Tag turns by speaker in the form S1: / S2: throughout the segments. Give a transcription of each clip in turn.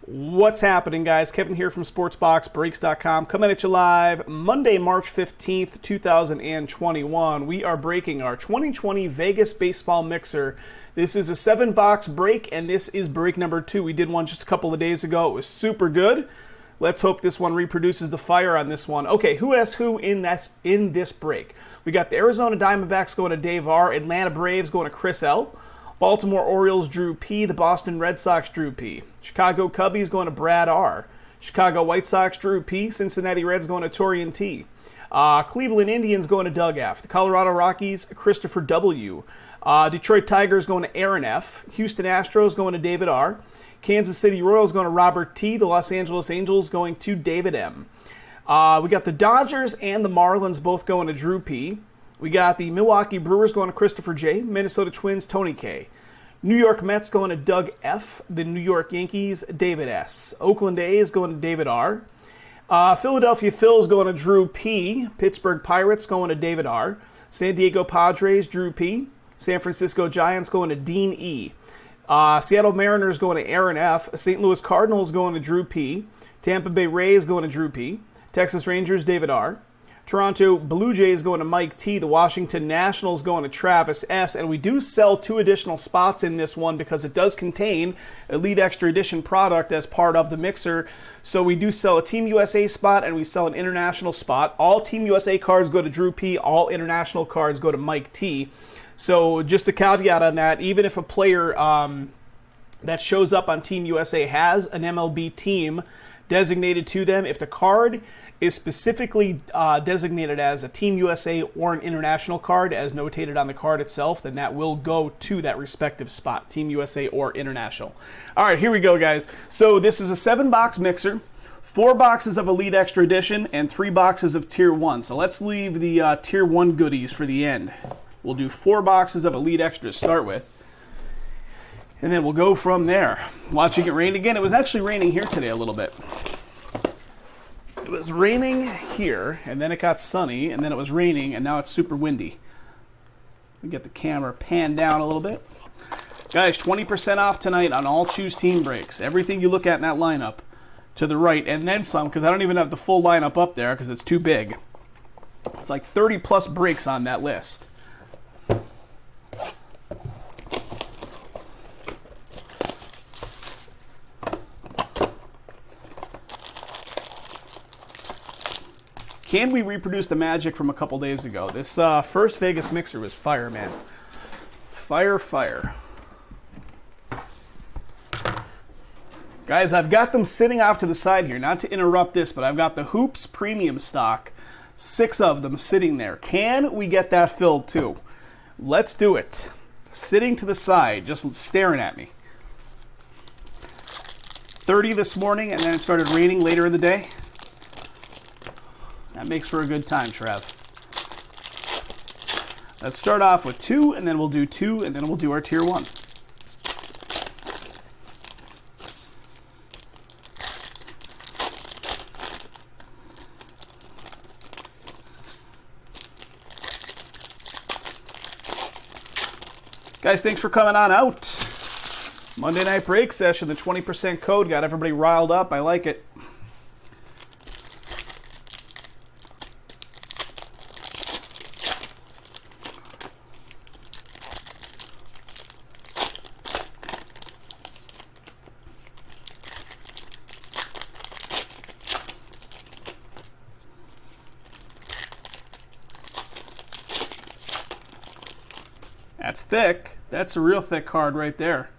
S1: What's happening, guys? Kevin here from SportsBoxBreaks.com, coming at you live Monday, March 15th, 2021. We are breaking our 2020 Vegas Baseball Mixer. This is a 7-box break, and this is break number 2. We did one just a couple of days ago. It was super good. Let's hope this one reproduces the fire on this one. Okay, who has who in this break? We got the Arizona Diamondbacks going to Dave R., Atlanta Braves going to Chris L., Baltimore Orioles, Drew P. The Boston Red Sox, Drew P. Chicago Cubbies going to Brad R. Chicago White Sox, Drew P. Cincinnati Reds going to Torian T. Cleveland Indians going to Doug F. The Colorado Rockies, Christopher W. Detroit Tigers going to Aaron F. Houston Astros going to David R. Kansas City Royals going to Robert T. The Los Angeles Angels going to David M. We got the Dodgers and the Marlins both going to Drew P. We got the Milwaukee Brewers going to Christopher J. Minnesota Twins, Tony K. New York Mets going to Doug F. The New York Yankees, David S. Oakland A's going to David R. Philadelphia Phils going to Drew P. Pittsburgh Pirates going to David R. San Diego Padres, Drew P. San Francisco Giants going to Dean E. Seattle Mariners going to Aaron F. St. Louis Cardinals going to Drew P. Tampa Bay Rays going to Drew P. Texas Rangers, David R. Toronto Blue Jays going to Mike T. The Washington Nationals going to Travis S. And we do sell 2 additional spots in this one because it does contain Elite Extra Edition product as part of the mixer. So we do sell a Team USA spot and we sell an international spot. All Team USA cards go to Drew P. All international cards go to Mike T. So just a caveat on that, even if a player that shows up on Team USA has an MLB team designated to them, if the card is specifically designated as a Team USA or an international card as notated on the card itself, then that will go to that respective spot, Team USA or international. All right, here we go, guys. So this is a 7-box mixer, 4 boxes of Elite Extra Edition, and 3 boxes of Tier 1. So let's leave the Tier 1 goodies for the end. We'll do 4 boxes of Elite Extra to start with, and then we'll go from there. Watching it rain again. It was actually raining here today a little bit. It was raining here, and then it got sunny, and then it was raining, and now it's super windy. Let me get the camera panned down a little bit. Guys, 20% off tonight on all Choose Team breaks. Everything you look at in that lineup to the right, and then some, because I don't even have the full lineup up there because it's too big. It's like 30-plus breaks on that list. Can we reproduce the magic from a couple days ago? This first Vegas mixer was fire, man. Fire, fire. Guys, I've got them sitting off to the side here. Not to interrupt this, but I've got the Hoops Premium stock. 6 of them sitting there. Can we get that filled too? Let's do it. Sitting to the side, just staring at me. 30 this morning, and then it started raining later in the day. That makes for a good time, Trev. Let's start off with 2, and then we'll do 2, and then we'll do our Tier 1. Guys, thanks for coming on out. Monday night break session, the 20% code got everybody riled up. I like it. That's thick. That's a real thick card right there.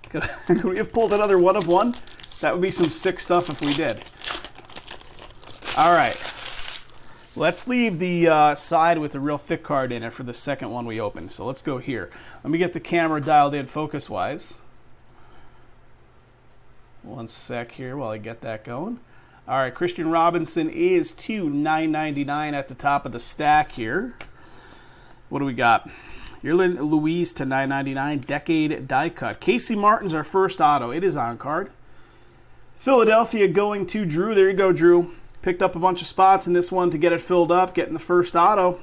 S1: Could we have pulled another 1 of 1? That would be some sick stuff if we did. All right. Let's leave the side with the real thick card in it for the second one we open. So let's go here. Let me get the camera dialed in focus-wise. 1 sec here while I get that going. All right, Christian Robinson is $2,999 at the top of the stack here. What do we got? Yerlin Louise to $9.99, Decade die cut. Casey Martin's our first auto. It is on card. Philadelphia going to Drew. There you go, Drew. Picked up a bunch of spots in this one to get it filled up, getting the first auto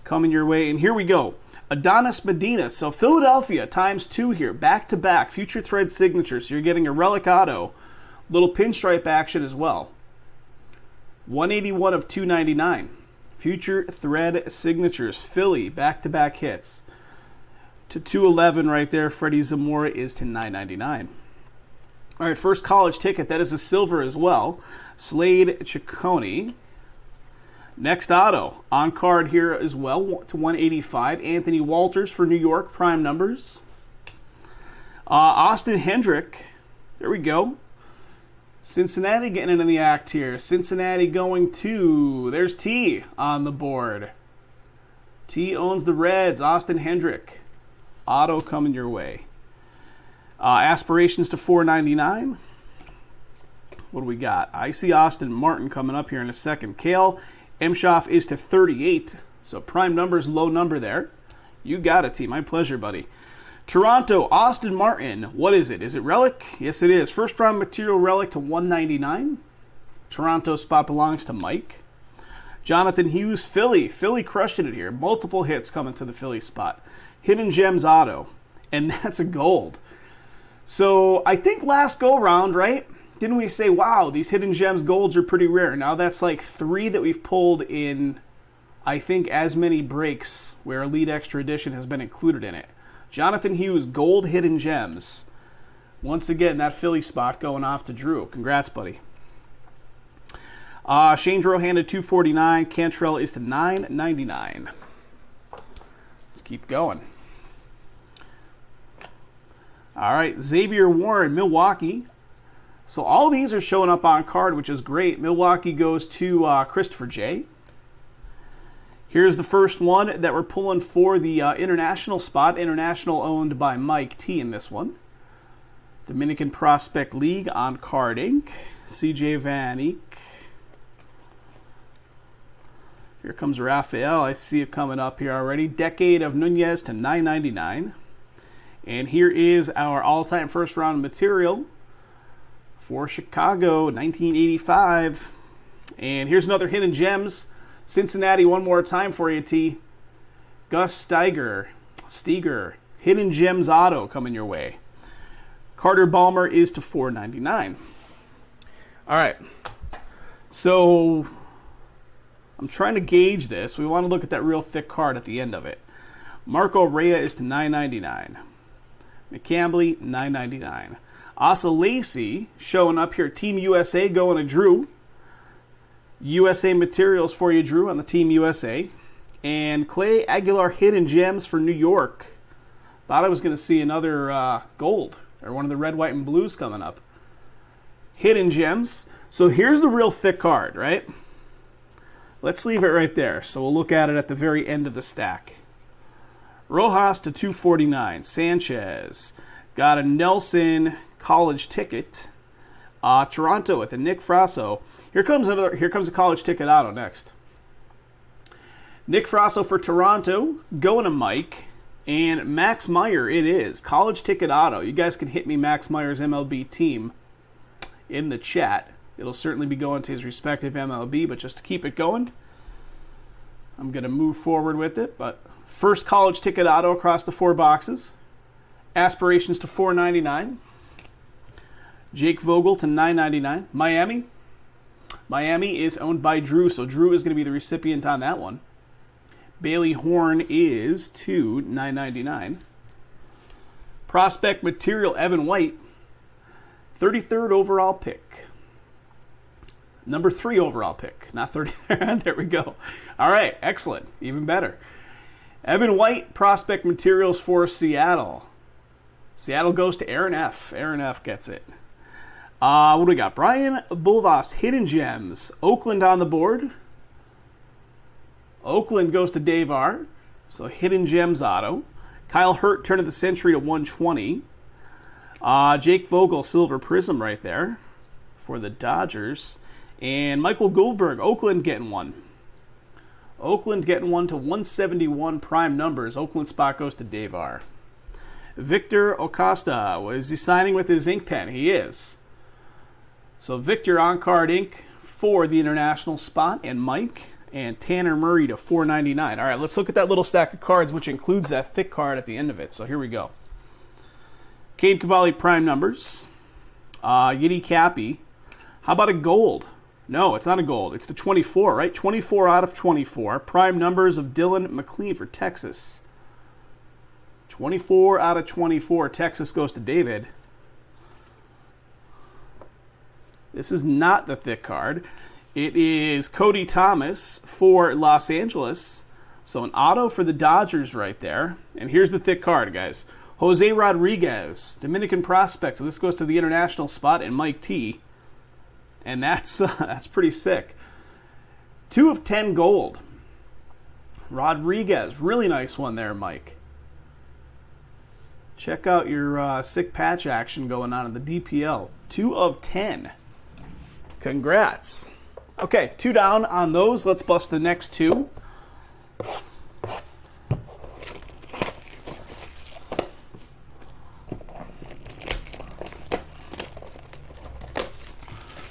S1: coming your way. And here we go. Adonis Medina. So Philadelphia times 2 here, back-to-back, future thread signatures. So you're getting a relic auto, little pinstripe action as well. 181 of 299. Future thread signatures, Philly, back-to-back hits. To 211 right there, Freddie Zamora is to 999. All right, first college ticket, that is a silver as well. Slade Ciccone. Next auto, on card here as well, to 185. Anthony Walters for New York, prime numbers. Austin Hendrick, there we go. Cincinnati getting into the act here. Cincinnati going to, there's T on the board. T owns the Reds, Austin Hendrick. Auto coming your way. Aspirations to 499. What do we got? I see Austin Martin coming up here in a second. Kale Emshoff is to 38. So prime numbers, low number there. You got it, T. My pleasure, buddy. Toronto, Austin Martin. What is it? Is it relic? Yes, it is. First round material relic to 199. Toronto spot belongs to Mike. Jonathan Hughes, Philly. Philly crushing it here. Multiple hits coming to the Philly spot. Hidden Gems auto. And that's a gold. So I think last go round, right? Didn't we say, wow, these Hidden Gems golds are pretty rare? Now that's like 3 that we've pulled in, I think, as many breaks where Elite Extra Edition has been included in it. Jonathan Hughes, gold Hidden Gems. Once again, that Philly spot going off to Drew. Congrats, buddy. Shane Drohan to 249. Cantrell is to 999. Let's keep going. All right, Xavier Warren, Milwaukee. So all these are showing up on card, which is great. Milwaukee goes to Christopher J. Here's the first one that we're pulling for the international spot. International owned by Mike T in this one. Dominican Prospect League on Card Inc. CJ Van Eek. Here comes Raphael. I see it coming up here already. Decade of Nunez to 999. And here is our all-time first-round material for Chicago, 1985. And here's another Hidden Gems. Cincinnati, one more time for you, T. Gus Steger. Hidden Gems auto coming your way. Carter Balmer is to 499. All right. So I'm trying to gauge this. We want to look at that real thick card at the end of it. Marco Rea is to 999. McCambly, 999. Asa Lacy showing up here. Team USA going to Drew. USA materials for you, Drew, on the Team USA. And Clay Aguilar Hidden Gems for New York. Thought I was going to see another gold or one of the red, white, and blues coming up. Hidden Gems. So here's the real thick card, right? Let's leave it right there. So we'll look at it at the very end of the stack. Rojas to 249. Sanchez. Got a Nelson college ticket. Toronto with a Nick Frasso. Here comes a college ticket auto next. Nick Frasso for Toronto, going to Mike, and Max Meyer it is. College ticket auto. You guys can hit me Max Meyer's MLB team in the chat. It'll certainly be going to his respective MLB, but just to keep it going, I'm going to move forward with it. But first college ticket auto across the 4 boxes. Aspirations to 499. Jake Vogel to 999. Miami is owned by Drew, so Drew is going to be the recipient on that one. Bailey Horn is to 999. Prospect material, Evan White. 33rd overall pick. Number 3 overall pick. Not 30. There we go. All right, excellent. Even better. Evan White, prospect materials for Seattle. Seattle goes to Aaron F. Aaron F gets it. What do we got? Brian Bulvas, Hidden Gems. Oakland on the board. Oakland goes to Dave R. So Hidden Gems auto. Kyle Hurt, turn of the century to 120. Jake Vogel, Silver Prism right there for the Dodgers. And Michael Goldberg, Oakland getting one. Oakland getting one to 171 prime numbers. Oakland spot goes to Dave R. Victor Acosta, is he signing with his ink pen? He is. So Victor on card ink for the international spot, and Mike. And Tanner Murray to $4.99. All right, let's look at that little stack of cards, which includes that thick card at the end of it. So here we go. Cade Cavalli prime numbers. Yiddy Cappy. How about a gold? No, it's not a gold. It's the 24, right? 24 out of 24. Prime numbers of Dylan McLean for Texas. 24 out of 24. Texas goes to David. This is not the thick card. It is Cody Thomas for Los Angeles. So an auto for the Dodgers right there. And here's the thick card, guys. Jose Rodriguez, Dominican prospect. So this goes to the international spot, and Mike T. And that's pretty sick. 2 of 10 gold. Rodriguez, really nice one there, Mike. Check out your sick patch action going on in the DPL. 2 of 10. Congrats. Okay, 2 down on those. Let's bust the next 2.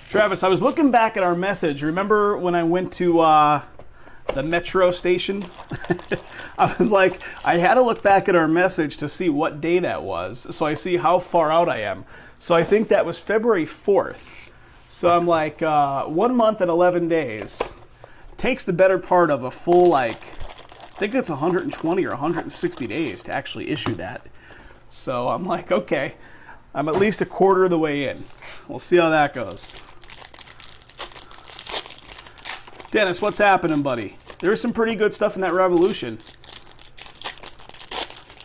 S1: Travis, I was looking back at our message. Remember when I went to the metro station? I was like, I had to look back at our message to see what day that was, so I see how far out I am. So I think that was February 4th. So I'm like, 1 month and 11 days. Takes the better part of a full, I think it's 120 or 160 days to actually issue that. So I'm like, okay, I'm at least a quarter of the way in. We'll see how that goes. Dennis, what's happening, buddy? There's some pretty good stuff in that Revolution.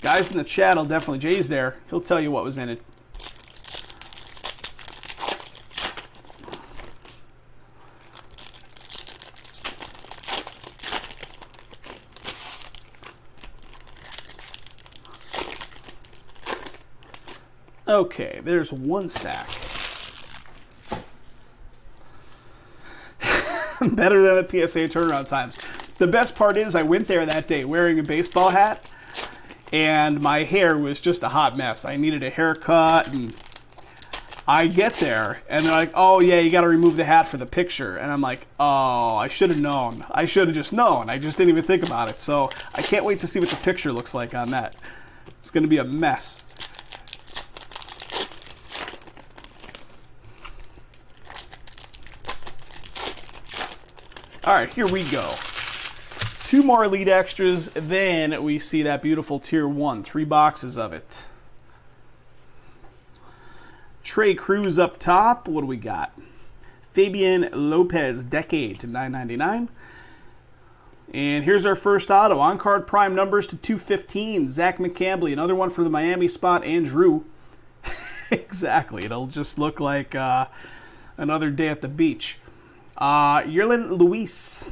S1: Guys in the chat will definitely, Jay's there. He'll tell you what was in it. Okay, there's one sack. Better than the PSA turnaround times. The best part is I went there that day wearing a baseball hat, and my hair was just a hot mess. I needed a haircut, and I get there, and they're like, oh, yeah, you got to remove the hat for the picture. And I'm like, oh, I should have known. I should have just known. I just didn't even think about it. So I can't wait to see what the picture looks like on that. It's going to be a mess. All right, here we go. 2 more Elite Extras, then we see that beautiful Tier 1. 3 boxes of it. Trey Cruz up top. What do we got? Fabian Lopez, Decade to $9.99. And here's our first auto. On-card prime numbers to 215. Zach McCambley, another one for the Miami spot. Andrew. Exactly. It'll just look like another day at the beach. Yerlin Luis,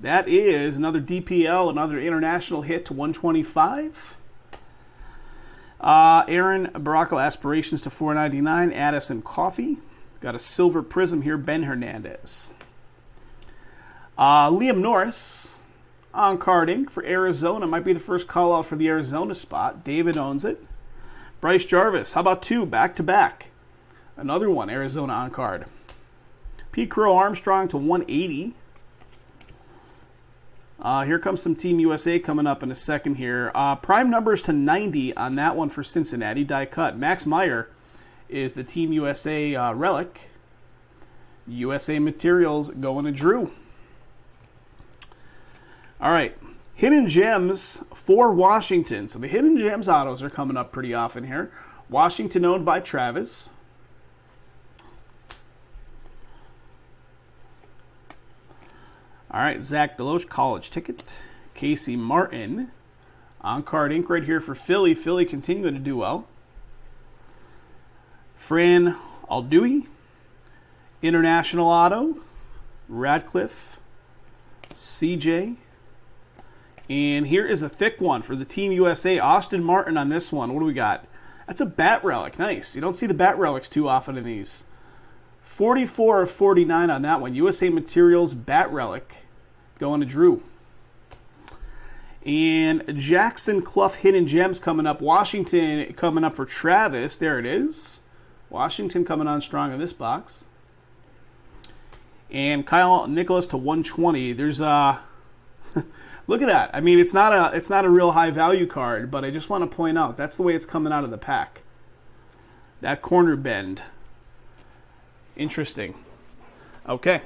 S1: that is another DPL, another international hit to 125. Aaron Baracco, Aspirations to $4.99. Addison Coffee, got a silver prism here. Ben Hernandez. Liam Norris, on card ink for Arizona, might be the first call out for the Arizona spot. David owns it. Bryce Jarvis, how about 2 back to back? Another one, Arizona on card. Pete Crow Armstrong to 180. Here comes some Team USA coming up in a second here. Prime numbers to 90 on that one for Cincinnati. Die cut. Max Meyer is the Team USA relic. USA Materials going to Drew. All right. Hidden Gems for Washington. So the Hidden Gems autos are coming up pretty often here. Washington owned by Travis. All right, Zach Deloach, college ticket. Casey Martin, on-card ink right here for Philly. Philly continuing to do well. Fran Aldui, international auto. Radcliffe, CJ. And here is a thick one for the Team USA. Austin Martin on this one. What do we got? That's a bat relic. Nice. You don't see the bat relics too often in these. 44 of 49 on that one. USA Materials bat relic going to Drew. And Jackson Clough Hidden Gems coming up. Washington coming up for Travis. There it is. Washington coming on strong in this box. And Kyle Nicholas to 120. There's look at that. I mean, it's not a real high value card, but I just want to point out that's the way it's coming out of the pack. That corner bend. Interesting. Okay.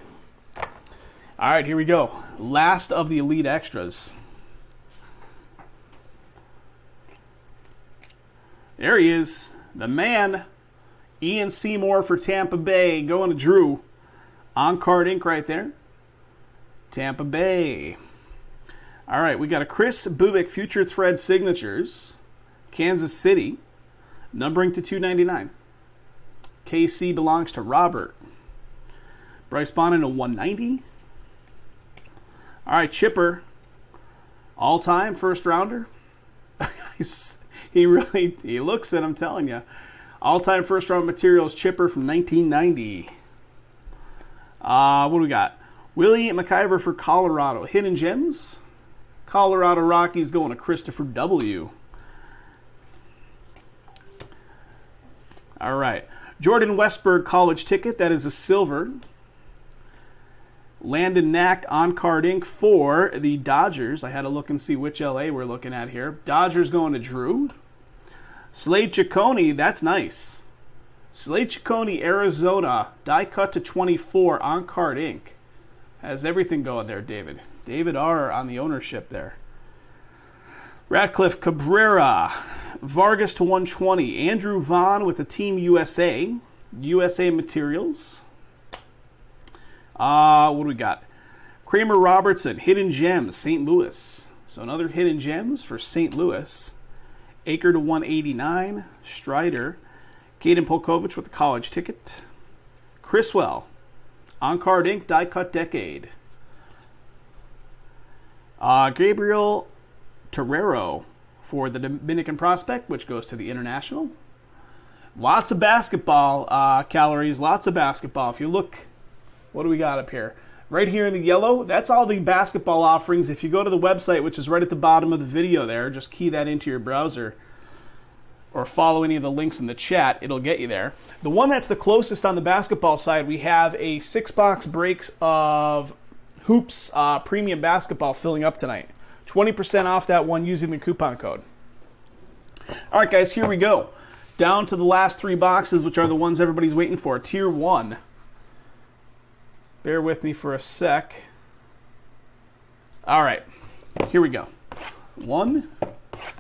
S1: All right, here we go. Last of the Elite Extras. There he is. The man. Ian Seymour for Tampa Bay. Going to Drew. On-card ink right there. Tampa Bay. All right, we got a Chris Bubik Future Thread Signatures. Kansas City. Numbering to 299. KC belongs to Robert. Bryce Bonnin to 190. All right, Chipper. All-time first rounder. He looks at, I'm telling you. All-time first round materials Chipper from 1990. What do we got? Willie McIver for Colorado. Hidden Gems. Colorado Rockies going to Christopher W. All right. Jordan Westberg college ticket. That is a silver. Landon Knack on-card ink for the Dodgers. I had to look and see which LA we're looking at here. Dodgers going to Drew. Slade Ciccone, that's nice. Slade Ciccone, Arizona, die cut to 24, on-card ink. Has everything going there, David. David R. on the ownership there. Ratcliffe Cabrera, Vargas to 120. Andrew Vaughn with the Team USA. USA Materials. What do we got? Kramer Robertson, Hidden Gems, St. Louis. So another Hidden Gems for St. Louis. Aker to 189. Strider. Caden Polkovich with the college ticket. Criswell. On-card ink, die-cut decade. Gabriel Torrero for the Dominican prospect, which goes to the International. Lots of basketball calories, lots of basketball. If you look, what do we got up here? Right here in the yellow, that's all the basketball offerings. If you go to the website, which is right at the bottom of the video there, just key that into your browser or follow any of the links in the chat, it'll get you there. The one that's the closest on the basketball side, we have a 6-box breaks of Hoops Premium Basketball filling up tonight. 20% off that one using the coupon code. All right, guys, here we go. Down to the last 3 boxes, which are the ones everybody's waiting for. Tier 1. Bear with me for a sec. All right, here we go. 1,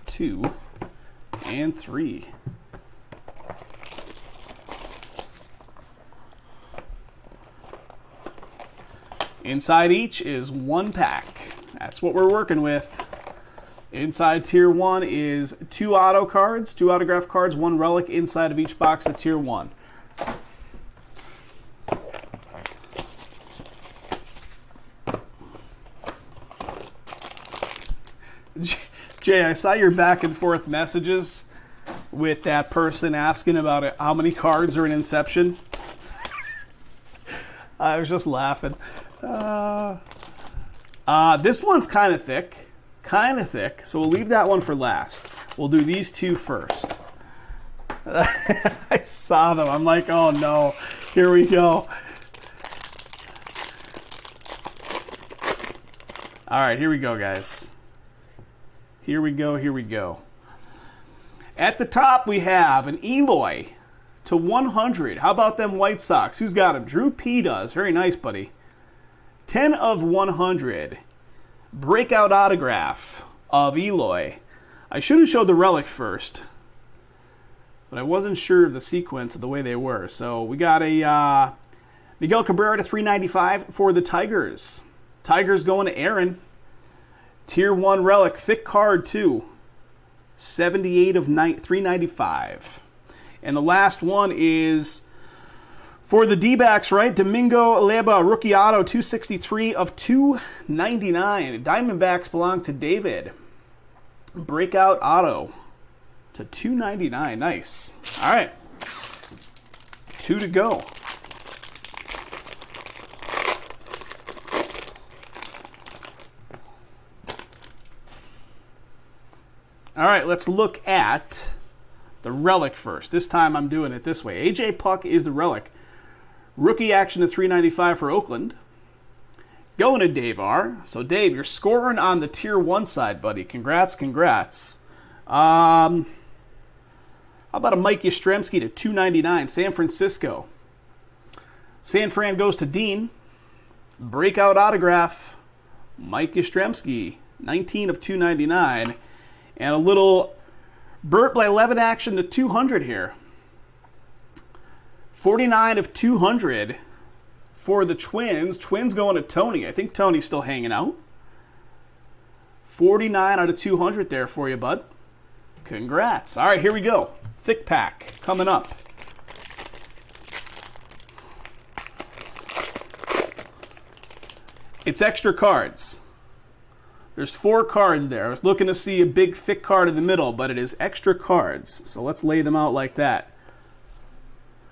S1: 2, and 3. Inside each is 1 pack. That's what we're working with. Inside Tier 1 is 2 auto cards, 2 autograph cards, 1 relic inside of each box of Tier 1. Jay, I saw your back and forth messages with that person asking about how many cards are in Inception. I was just laughing. This one's kind of thick. So we'll leave that one for last. We'll do these 2 first. I saw them. I'm like, oh no, here we go. All right, here we go, guys. Here we go. At the top, we have an Eloy to 100. How about them White Sox? Who's got him? Drew P does. Very nice, buddy. 10 of 100. Breakout autograph of Eloy. I should have showed the relic first, but I wasn't sure of the sequence of the way they were. So we got a Miguel Cabrera to 395 for the Tigers. Tigers going to Aaron. Tier 1 relic, thick card too. 78 of 395. And the last one is for the D-backs, right? Domingo Leba, rookie auto, 263 of 299. Diamondbacks belong to David. Breakout auto to 299. Nice. All right. 2 to go. All right, let's look at the relic first. This time I'm doing it this way. AJ Puck is the relic. Rookie action to 395 for Oakland. Going to Dave R. So, Dave, you're scoring on the Tier 1 side, buddy. Congrats. How about a Mike Yastrzemski to 299, San Francisco. San Fran goes to Dean. Breakout autograph, Mike Yastrzemski, 19 of 299. And a little Burt by 11 action to 200 here. 49 of 200 for the Twins. Twins going to Tony. I think Tony's still hanging out. 49 out of 200 there for you, bud. Congrats. All right, here we go. Thick pack coming up. It's extra cards. There's 4 cards there. I was looking to see a big, thick card in the middle, but it is extra cards. So let's lay them out like that.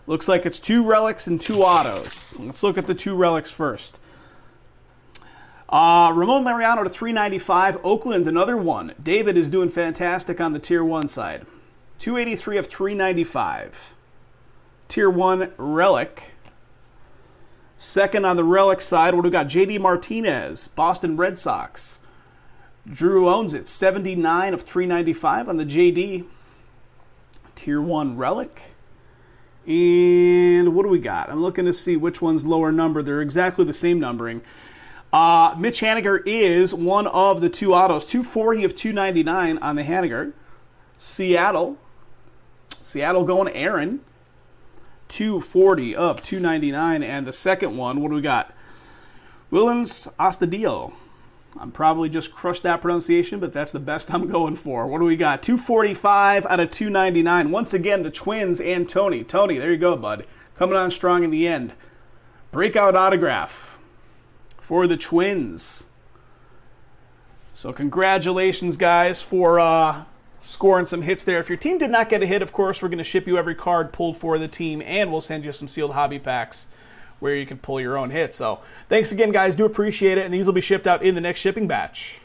S1: Looks like it's 2 relics and 2 autos. Let's look at the 2 relics first. Ramon Laureano to 395. Oakland, another one. David is doing fantastic on the Tier 1 side. 283 of 395. Tier 1 relic. Second on the relic side, what do we got? JD Martinez, Boston Red Sox. Drew owns it. 79 of 395 on the JD. Tier 1 relic. And what do we got? I'm looking to see which one's lower number. They're exactly the same numbering. Mitch Haniger is one of the 2 autos. 240 of 299 on the Haniger. Seattle going Aaron. 240 of 299. And the second one, what do we got? Willens Astudillo. I'm probably just crushed that pronunciation, but that's the best I'm going for. What do we got? 245 out of 299. Once again, the Twins and Tony. Tony, there you go, bud. Coming on strong in the end. Breakout autograph for the Twins. So congratulations, guys, for scoring some hits there. If your team did not get a hit, of course, we're going to ship you every card pulled for the team, and we'll send you some sealed hobby packs where you can pull your own hits. So thanks again, guys. Do appreciate it, and these will be shipped out in the next shipping batch.